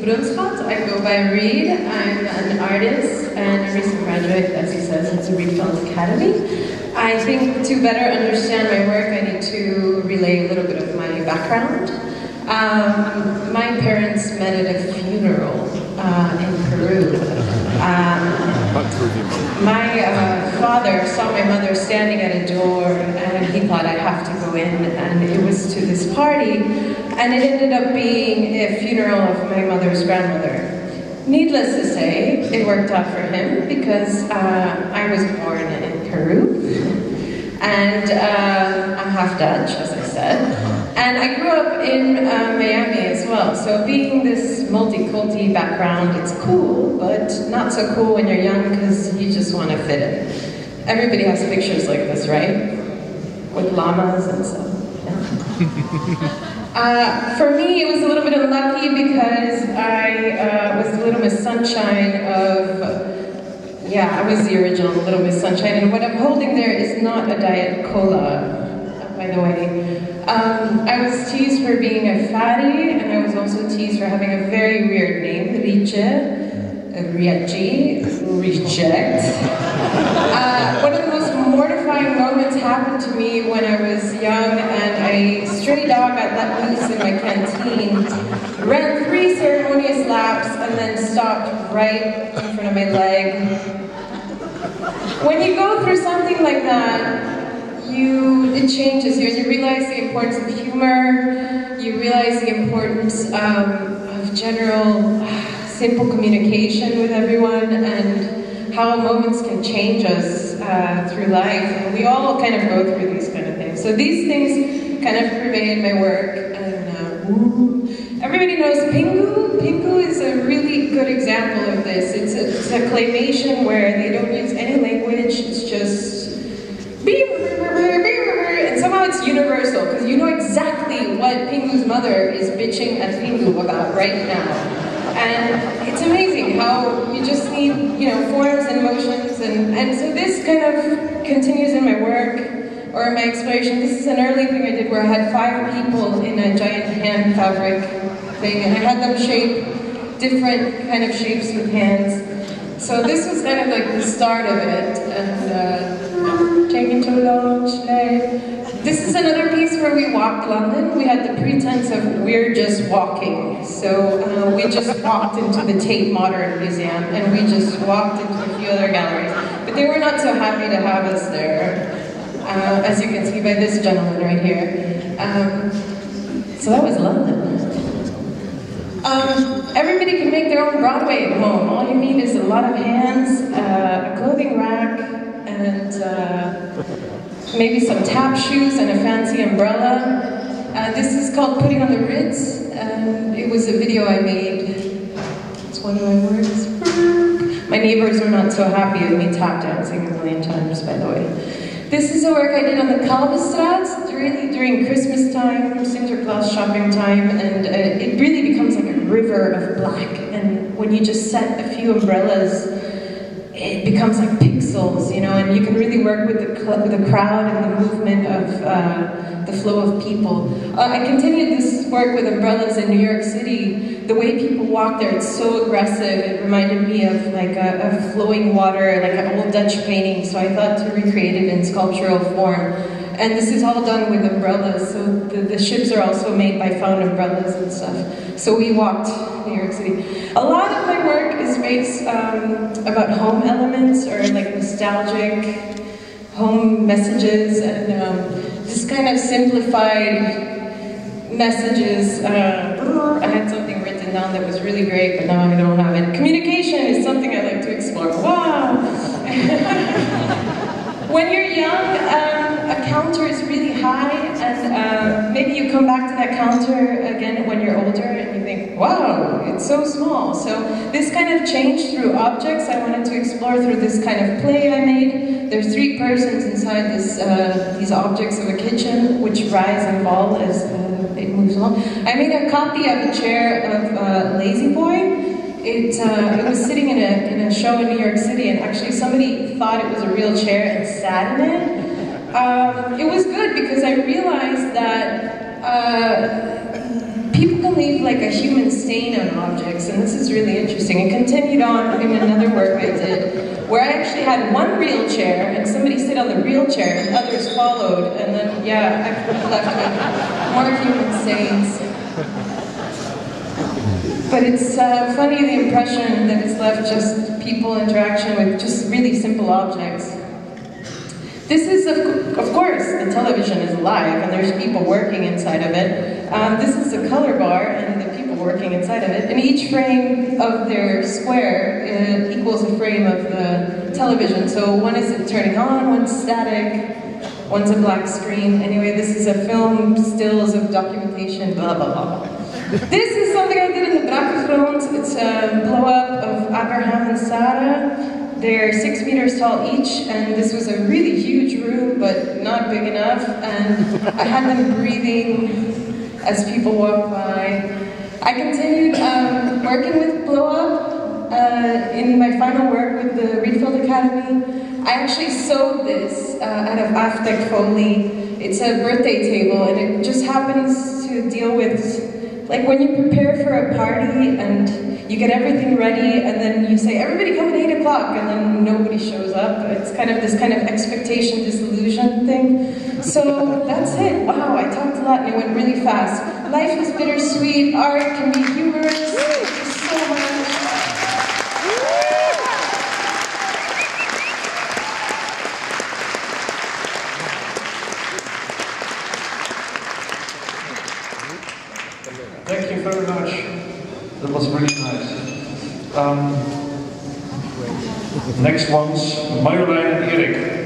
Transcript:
Brunspot. I go by Reed. I'm an artist and a recent graduate, as he says, at the Reed Films Academy. I think to better understand my work, I need to relay a little bit of my background. My parents met at a funeral in Peru. My father saw my mother standing at a door and he thought I'd have to go in, and it was to this party, and it ended up being a funeral of my mother's grandmother. Needless to say, it worked out for him because I was born in Peru, and I'm half Dutch, as I said. And I grew up in Miami as well, so being this multi-culti background, it's cool, but not so cool when you're young because you just want to fit in. Everybody has pictures like this, right? With llamas and stuff. Yeah. For me, it was a little bit unlucky because I was Little Miss Sunshine of, yeah, I was the original Little Miss Sunshine, and what I'm holding there is not a Diet Cola, by the way. I was teased for being a fatty, and I was also teased for having a very weird name, Riechi, Reject. One of the most mortifying moments happened to me when I was young, and a stray dog got let loose in my canteen, ran 3 ceremonious laps, and then stopped right in front of my leg. When you go through something like that, it changes you, and you realize the importance of humor, you realize the importance of general, simple communication with everyone, and how moments can change us through life. And we all kind of go through these kind of things. So these things kind of pervade my work, and everybody knows Pingu. Pingu is a really good example of this. It's a claymation where they don't use any language, it's just and somehow it's universal, because you know exactly what Pingu's mother is bitching at Pingu about right now. And it's amazing how you just need, forms and emotions, and so this kind of continues in my work, or in my exploration. This is an early thing I did where I had 5 people in a giant hand fabric thing, and I had them shape different kind of shapes with hands. So this was kind of like the start of it, and taking too long today. This is another piece where we walked London. We had the pretense of we're just walking. So we just walked into the Tate Modern Museum, and we just walked into a few other galleries. But they were not so happy to have us there, as you can see by this gentleman right here. So that was London. Everybody can make their own Broadway at home. All you need is a lot of hands, a clothing rack, and maybe some tap shoes and a fancy umbrella. This is called Putting on the Ritz, and it was a video I made. It's one of my works. My neighbors were not so happy with me tap dancing a million times, by the way. This is a work I did on the Kalverstraat, really during Christmas time, Sinterklaas shopping time, and it really becomes like a river of black, and when you just set a few umbrellas, it becomes like pixels, and you can really work with the crowd and the movement of the flow of people. I continued this work with umbrellas in New York City. The way people walk there, it's so aggressive. It reminded me of like a flowing water, like an old Dutch painting, so I thought to recreate it in sculptural form. And this is all done with umbrellas, so the ships are also made by found umbrellas and stuff. So we walked New York City. A lot of my work is based about home elements, or like nostalgic home messages, and just kind of simplified messages. I had something written down that was really great, but now I don't have it. Communication is something I like to explore. Wow! When you're young, a counter is really high, and maybe you come back to that counter again when you're older, and you think, wow, it's so small. So this kind of changed through objects. I wanted to explore through this kind of play I made. There's 3 persons inside these objects of a kitchen, which rise and fall as it moves along. I made a copy of a chair of Lazy Boy. It was sitting in a show in New York City, and actually somebody thought it was a real chair and sat in it. It was good because I realized that people can leave like a human stain on objects, and this is really interesting. It continued on in another work I did, where I actually had one real chair, and somebody sit on the real chair, and others followed, and then, yeah, I left with more human stains. But it's funny, the impression that it's left just people interaction with just really simple objects. This is, of course, the television is alive, and there's people working inside of it. This is a color bar, and the people working inside of it. And each frame of their square equals a frame of the television. So one is turning on, one's static, one's a black screen. Anyway, this is a film, stills of documentation, blah, blah, blah. This is something I did in the Brakkengrond. It's a blow-up of Abraham and Sarah. They're 6 meters tall each, and this was a really huge room, but not big enough, and I had them breathing as people walked by. I continued working with Blow Up in my final work with the Rietveld Academy. I actually sewed this out of Aftek Foley. It's a birthday table, and it just happens to deal with, like, when you prepare for a party and you get everything ready, and then you say, everybody come at 8 o'clock, and then nobody shows up. It's kind of this kind of expectation disillusion thing. So that's it. Wow, I talked a lot and it went really fast. Life is bittersweet. Art can be humorous. Thank you so much. Thank you very much. That was really nice. Next one's Marjolein Erik.